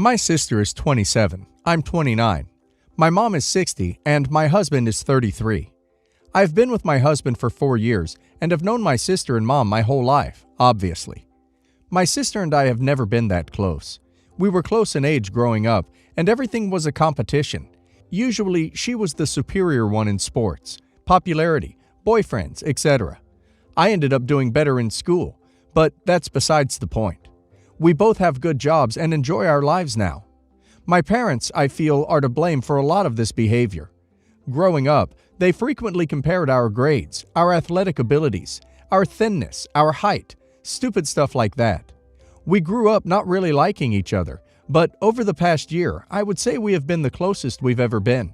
My sister is 27. I'm 29. My mom is 60, and my husband is 33. I've been with my husband for 4 years and have known my sister and mom my whole life, obviously. My sister and I have never been that close. We were close in age growing up, and everything was a competition. Usually, she was the superior one in sports, popularity, boyfriends, etc. I ended up doing better in school, but that's besides the point. We both have good jobs and enjoy our lives now. My parents, I feel, are to blame for a lot of this behavior. Growing up, they frequently compared our grades, our athletic abilities, our thinness, our height, stupid stuff like that. We grew up not really liking each other, but over the past year, I would say we have been the closest we've ever been.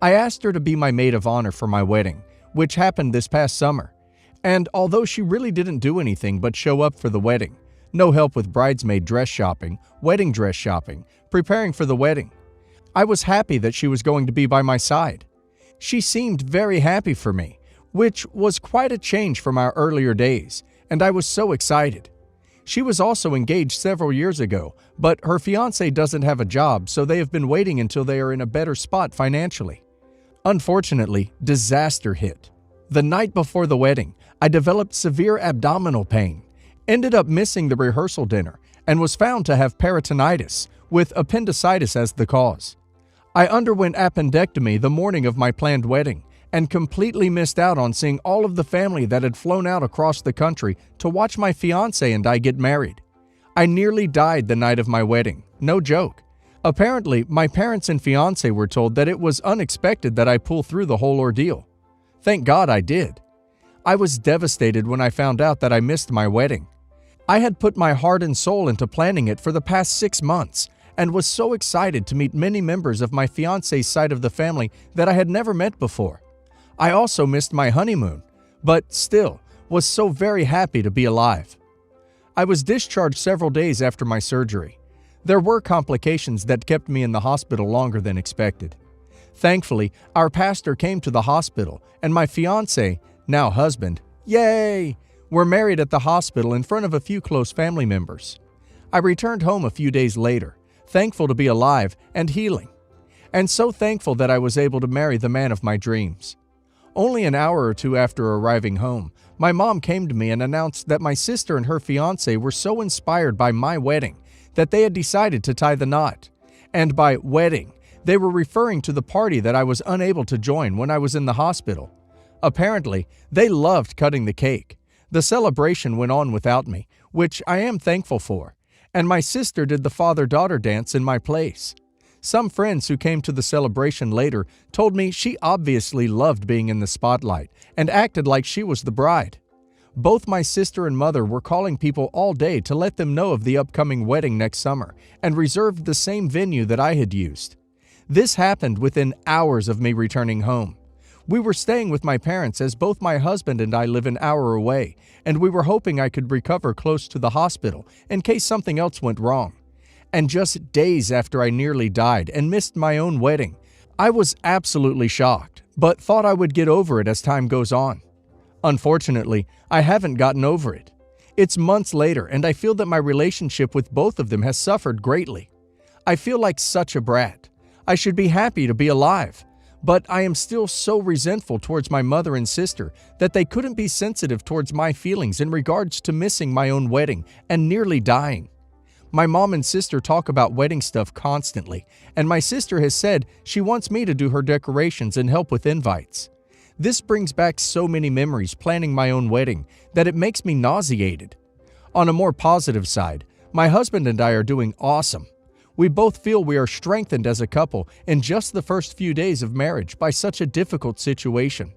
I asked her to be my maid of honor for my wedding, which happened this past summer. And although she really didn't do anything but show up for the wedding, no help with bridesmaid dress shopping, wedding dress shopping, preparing for the wedding, I was happy that she was going to be by my side. She seemed very happy for me, which was quite a change from our earlier days, and I was so excited. She was also engaged several years ago, but her fiancé doesn't have a job, so they have been waiting until they are in a better spot financially. Unfortunately, disaster hit. The night before the wedding, I developed severe abdominal pain, ended up missing the rehearsal dinner, and was found to have peritonitis, with appendicitis as the cause. I underwent appendectomy the morning of my planned wedding and completely missed out on seeing all of the family that had flown out across the country to watch my fiancé and I get married. I nearly died the night of my wedding, no joke. Apparently, my parents and fiancé were told that it was unexpected that I pull through the whole ordeal. Thank God I did. I was devastated when I found out that I missed my wedding. I had put my heart and soul into planning it for the past 6 months and was so excited to meet many members of my fiancé's side of the family that I had never met before. I also missed my honeymoon, but still was so very happy to be alive. I was discharged several days after my surgery. There were complications that kept me in the hospital longer than expected. Thankfully, our pastor came to the hospital and my fiancé, now husband, yay, were married at the hospital in front of a few close family members. I returned home a few days later, thankful to be alive and healing, and so thankful that I was able to marry the man of my dreams. Only an hour or two after arriving home, my mom came to me and announced that my sister and her fiancé were so inspired by my wedding that they had decided to tie the knot. And by wedding, they were referring to the party that I was unable to join when I was in the hospital. Apparently, they loved cutting the cake. The celebration went on without me, which I am thankful for, and my sister did the father-daughter dance in my place. Some friends who came to the celebration later told me she obviously loved being in the spotlight and acted like she was the bride. Both my sister and mother were calling people all day to let them know of the upcoming wedding next summer and reserved the same venue that I had used. This happened within hours of me returning home. We were staying with my parents as both my husband and I live an hour away, and we were hoping I could recover close to the hospital in case something else went wrong. And just days after I nearly died and missed my own wedding, I was absolutely shocked, but thought I would get over it as time goes on. Unfortunately, I haven't gotten over it. It's months later, and I feel that my relationship with both of them has suffered greatly. I feel like such a brat. I should be happy to be alive, but I am still so resentful towards my mother and sister that they couldn't be sensitive towards my feelings in regards to missing my own wedding and nearly dying. My mom and sister talk about wedding stuff constantly, and my sister has said she wants me to do her decorations and help with invites. This brings back so many memories planning my own wedding that it makes me nauseated. On a more positive side, my husband and I are doing awesome. We both feel we are strengthened as a couple in just the first few days of marriage by such a difficult situation.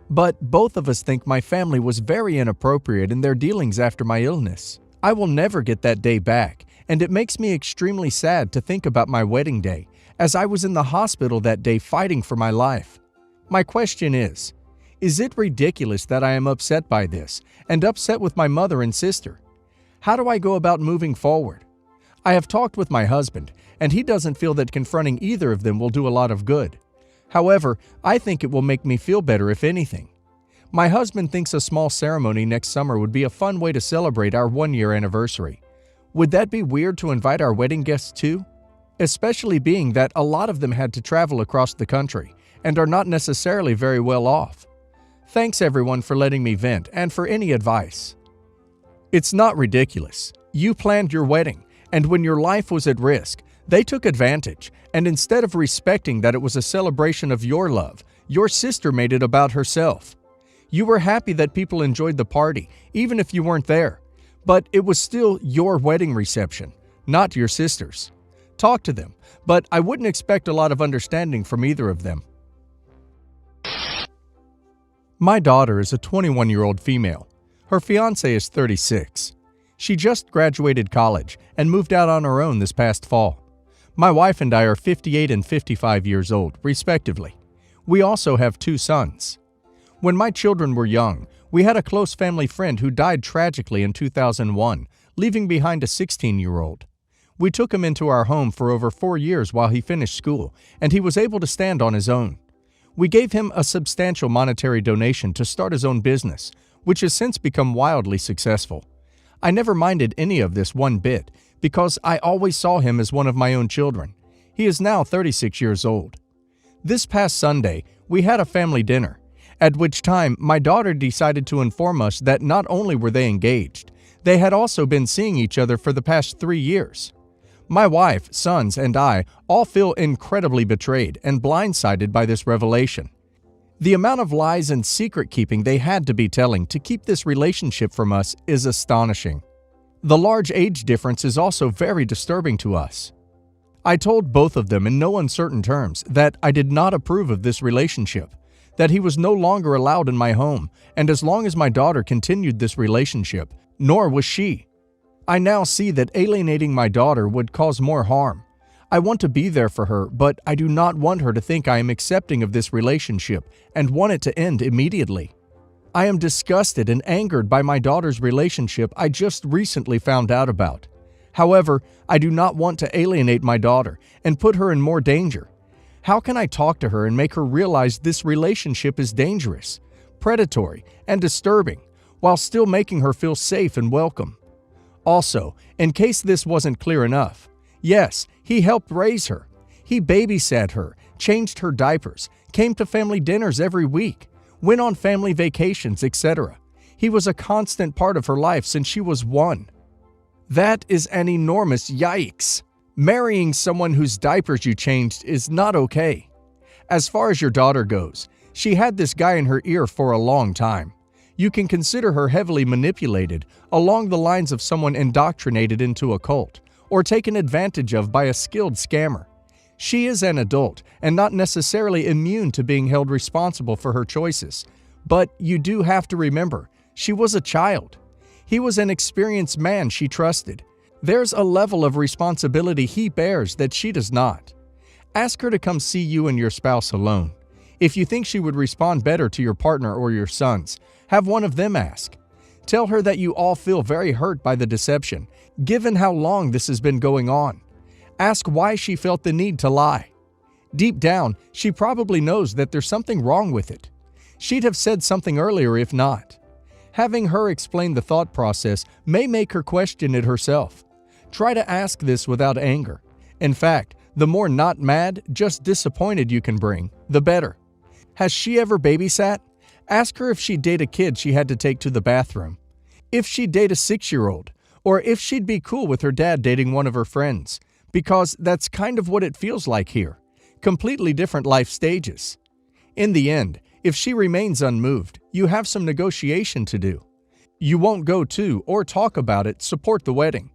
But both of us think my family was very inappropriate in their dealings after my illness. I will never get that day back, and it makes me extremely sad to think about my wedding day, as I was in the hospital that day fighting for my life. My question is it ridiculous that I am upset by this, and upset with my mother and sister? How do I go about moving forward? I have talked with my husband, and he doesn't feel that confronting either of them will do a lot of good. However, I think it will make me feel better if anything. My husband thinks a small ceremony next summer would be a fun way to celebrate our 1-year anniversary. Would that be weird to invite our wedding guests too? especially being that a lot of them had to travel across the country and are not necessarily very well off. Thanks everyone for letting me vent and for any advice. It's not ridiculous. You planned your wedding, and when your life was at risk, they took advantage, and instead of respecting that it was a celebration of your love, your sister made it about herself. You were happy that people enjoyed the party, even if you weren't there. But it was still your wedding reception, not your sister's. Talk to them, but I wouldn't expect a lot of understanding from either of them. My daughter is a 21-year-old female. Her fiancé is 36. She just graduated college and moved out on her own this past fall. My wife and I are 58 and 55 years old, respectively. We also have 2 sons. When my children were young, we had a close family friend who died tragically in 2001, leaving behind a 16-year-old. We took him into our home for over 4 years while he finished school, and he was able to stand on his own. We gave him a substantial monetary donation to start his own business, which has since become wildly successful. I never minded any of this one bit because I always saw him as one of my own children. He is now 36 years old. This past Sunday, we had a family dinner, at which time my daughter decided to inform us that not only were they engaged, they had also been seeing each other for the past 3 years. My wife, sons, and I all feel incredibly betrayed and blindsided by this revelation. The amount of lies and secret-keeping they had to be telling to keep this relationship from us is astonishing. The large age difference is also very disturbing to us. I told both of them in no uncertain terms that I did not approve of this relationship, that he was no longer allowed in my home, and as long as my daughter continued this relationship, nor was she. I now see that alienating my daughter would cause more harm. I want to be there for her, but I do not want her to think I am accepting of this relationship and want it to end immediately. I am disgusted and angered by my daughter's relationship I just recently found out about. However, I do not want to alienate my daughter and put her in more danger. How can I talk to her and make her realize this relationship is dangerous, predatory, and disturbing, while still making her feel safe and welcome? Also, in case this wasn't clear enough, yes, he helped raise her. He babysat her, changed her diapers, came to family dinners every week, went on family vacations, etc. He was a constant part of her life since she was 1. That is an enormous yikes. Marrying someone whose diapers you changed is not okay. As far as your daughter goes, she had this guy in her ear for a long time. You can consider her heavily manipulated along the lines of someone indoctrinated into a cult or taken advantage of by a skilled scammer. She is an adult and not necessarily immune to being held responsible for her choices. But you do have to remember, she was a child. He was an experienced man she trusted. There's a level of responsibility he bears that she does not. Ask her to come see you and your spouse alone. If you think she would respond better to your partner or your sons, have one of them ask. Tell her that you all feel very hurt by the deception, given how long this has been going on. Ask why she felt the need to lie. Deep down, she probably knows that there's something wrong with it. She'd have said something earlier if not. Having her explain the thought process may make her question it herself. Try to ask this without anger. In fact, the more not mad, just disappointed you can bring, the better. Has she ever babysat? Ask her if she'd date a kid she had to take to the bathroom, if she'd date a 6-year-old, or if she'd be cool with her dad dating one of her friends, because that's kind of what it feels like here. Completely different life stages. In the end, if she remains unmoved, you have some negotiation to do. You won't go to or talk about it, support the wedding.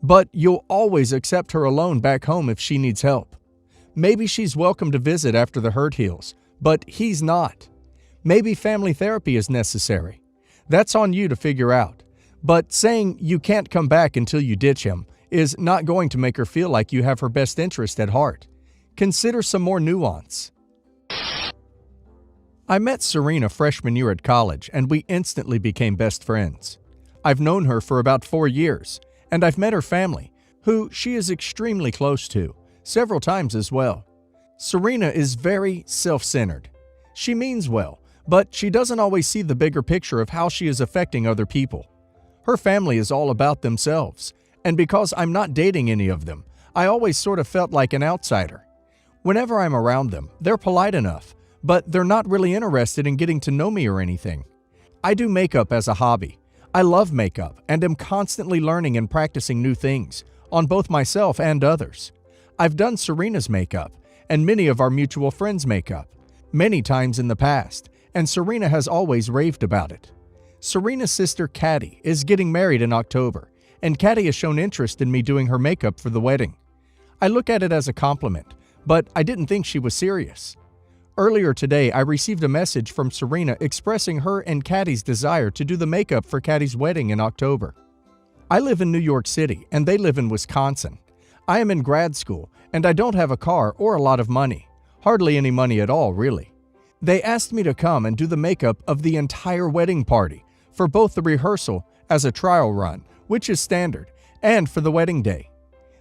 But you'll always accept her alone back home if she needs help. Maybe she's welcome to visit after the hurt heals, but he's not. Maybe family therapy is necessary. That's on you to figure out. But saying you can't come back until you ditch him is not going to make her feel like you have her best interest at heart. Consider some more nuance. I met Serena freshman year at college, and we instantly became best friends. I've known her for about 4 years, and I've met her family, who she is extremely close to, several times as well. Serena is very self-centered. She means well, but she doesn't always see the bigger picture of how she is affecting other people. Her family is all about themselves, and because I'm not dating any of them, I always sort of felt like an outsider. Whenever I'm around them, they're polite enough, but they're not really interested in getting to know me or anything. I do makeup as a hobby. I love makeup and am constantly learning and practicing new things on both myself and others. I've done Serena's makeup and many of our mutual friends' makeup many times in the past, and Serena has always raved about it. Serena's sister, Caddy, is getting married in October, and Caddy has shown interest in me doing her makeup for the wedding. I look at it as a compliment, but I didn't think she was serious. Earlier today, I received a message from Serena expressing her and Caddy's desire to do the makeup for Caddy's wedding in October. I live in New York City, and they live in Wisconsin. I am in grad school, and I don't have a car or a lot of money. Hardly any money at all, really. They asked me to come and do the makeup of the entire wedding party for both the rehearsal as a trial run, which is standard, and for the wedding day.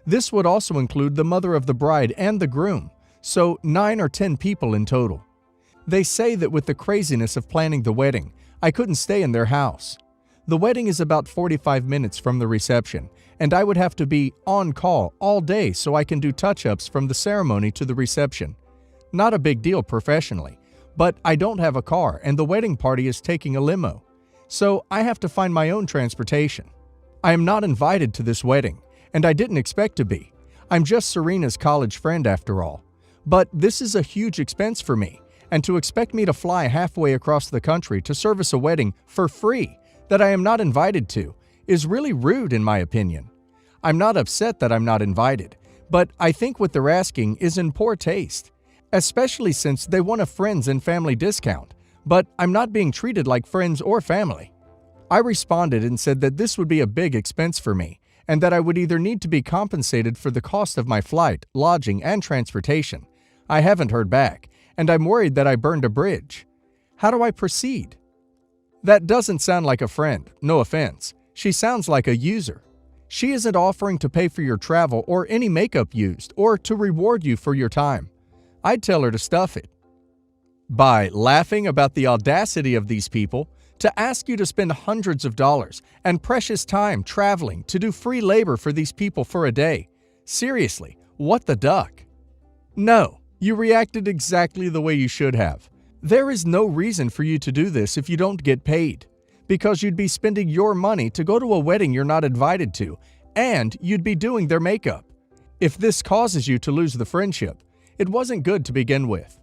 This would also include the mother of the bride and the groom, so 9 or 10 people in total. They say that with the craziness of planning the wedding, I couldn't stay in their house. The wedding is about 45 minutes from the reception, and I would have to be on call all day so I can do touch-ups from the ceremony to the reception. Not a big deal professionally, but I don't have a car and the wedding party is taking a limo, so I have to find my own transportation. I am not invited to this wedding, and I didn't expect to be. I'm just Serena's college friend after all. But this is a huge expense for me, and to expect me to fly halfway across the country to service a wedding for free that I am not invited to is really rude in my opinion. I'm not upset that I'm not invited, but I think what they're asking is in poor taste, especially since they want a friends and family discount, but I'm not being treated like friends or family. I responded and said that this would be a big expense for me, and that I would either need to be compensated for the cost of my flight, lodging, and transportation. I haven't heard back, and I'm worried that I burned a bridge. How do I proceed? That doesn't sound like a friend, no offense. She sounds like a user. She isn't offering to pay for your travel or any makeup used or to reward you for your time. I'd tell her to stuff it. By laughing about the audacity of these people to ask you to spend hundreds of dollars and precious time traveling to do free labor for these people for a day. Seriously, what the duck? No, you reacted exactly the way you should have. There is no reason for you to do this if you don't get paid, because you'd be spending your money to go to a wedding you're not invited to, and you'd be doing their makeup. If this causes you to lose the friendship, it wasn't good to begin with.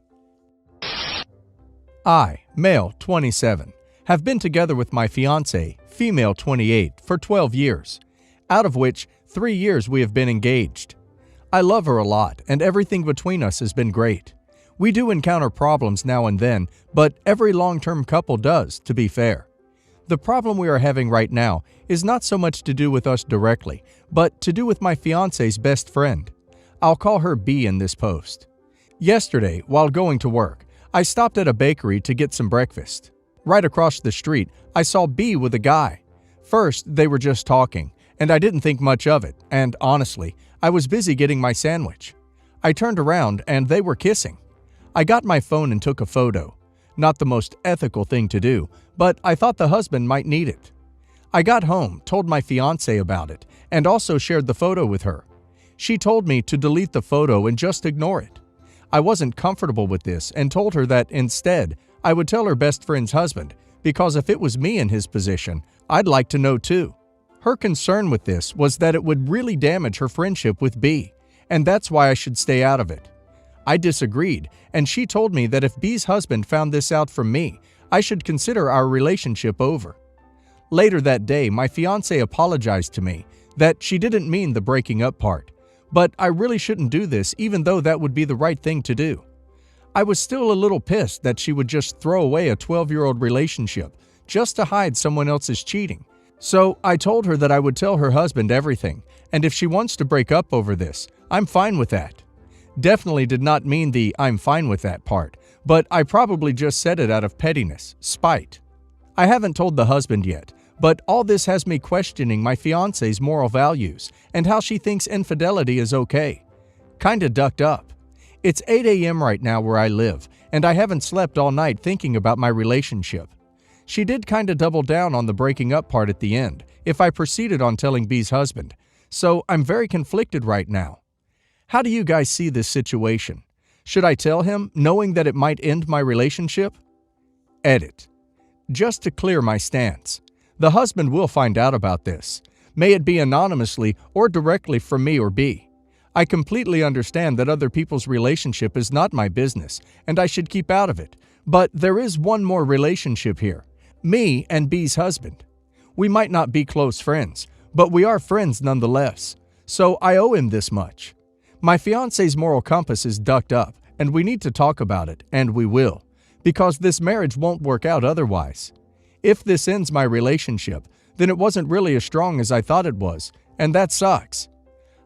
I, male 27, have been together with my fiancée, female 28, for 12 years, out of which 3 years we have been engaged. I love her a lot, and everything between us has been great. We do encounter problems now and then, but every long-term couple does, to be fair. The problem we are having right now is not so much to do with us directly, but to do with my fiancé's best friend. I'll call her B in this post. Yesterday, while going to work, I stopped at a bakery to get some breakfast. Right across the street, I saw B with a guy. First, they were just talking, and I didn't think much of it, and honestly, I was busy getting my sandwich. I turned around and they were kissing. I got my phone and took a photo. Not the most ethical thing to do, but I thought the husband might need it. I got home, told my fiancée about it, and also shared the photo with her. She told me to delete the photo and just ignore it. I wasn't comfortable with this and told her that instead, I would tell her best friend's husband, because if it was me in his position, I'd like to know too. Her concern with this was that it would really damage her friendship with B, and that's why I should stay out of it. I disagreed, and she told me that if B's husband found this out from me, I should consider our relationship over. Later that day, my fiancée apologized to me that she didn't mean the breaking up part, but I really shouldn't do this even though that would be the right thing to do. I was still a little pissed that she would just throw away a 12-year-old relationship just to hide someone else's cheating. So I told her that I would tell her husband everything, and if she wants to break up over this, I'm fine with that. Definitely did not mean the "I'm fine with that" part, but I probably just said it out of pettiness, spite. I haven't told the husband yet, but all this has me questioning my fiancé's moral values and how she thinks infidelity is okay. Kinda ducked up. It's 8 a.m. right now where I live, and I haven't slept all night thinking about my relationship. She did kinda double down on the breaking up part at the end, if I proceeded on telling B's husband, so I'm very conflicted right now. How do you guys see this situation? Should I tell him, knowing that it might end my relationship? Edit. Just to clear my stance, the husband will find out about this. May it be anonymously or directly from me or B. I completely understand that other people's relationship is not my business, and I should keep out of it. But there is one more relationship here. Me and B's husband. We might not be close friends, but we are friends nonetheless. So I owe him this much. My fiancé's moral compass is ducked up, and we need to talk about it, and we will, because this marriage won't work out otherwise. If this ends my relationship, then it wasn't really as strong as I thought it was, and that sucks.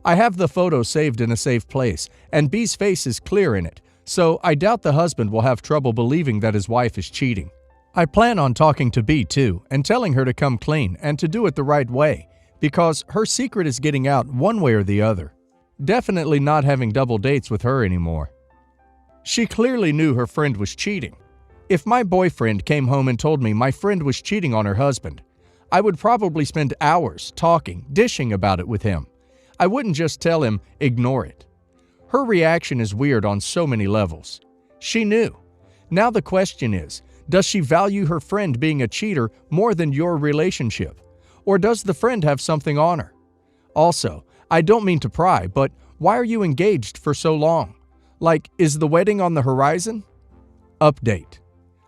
I have the photo saved in a safe place, and B's face is clear in it, so I doubt the husband will have trouble believing that his wife is cheating. I plan on talking to B too, and telling her to come clean and to do it the right way, because her secret is getting out one way or the other. Definitely not having double dates with her anymore. She clearly knew her friend was cheating. If my boyfriend came home and told me my friend was cheating on her husband, I would probably spend hours talking, dishing about it with him. I wouldn't just tell him, ignore it. Her reaction is weird on so many levels. She knew. Now the question is, does she value her friend being a cheater more than your relationship? Or does the friend have something on her? Also, I don't mean to pry, but why are you engaged for so long? Like, is the wedding on the horizon? Update.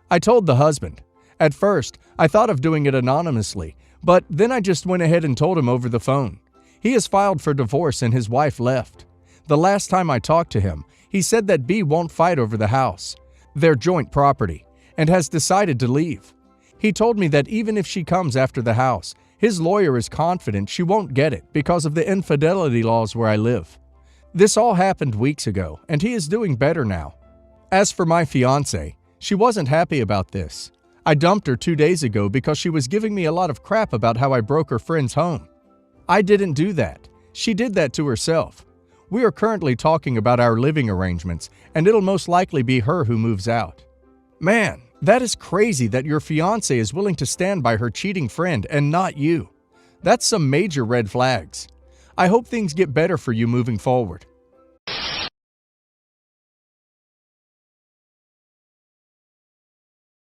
I told the husband. At first, I thought of doing it anonymously, but then I just went ahead and told him over the phone. He has filed for divorce and his wife left. The last time I talked to him, he said that B won't fight over the house, their joint property, and has decided to leave. He told me that even if she comes after the house, his lawyer is confident she won't get it because of the infidelity laws where I live. This all happened weeks ago, and he is doing better now. As for my fiancée, she wasn't happy about this. I dumped her 2 days ago because she was giving me a lot of crap about how I broke her friend's home. I didn't do that. She did that to herself. We are currently talking about our living arrangements, and it'll most likely be her who moves out. Man, that is crazy that your fiancé is willing to stand by her cheating friend and not you. That's some major red flags. I hope things get better for you moving forward.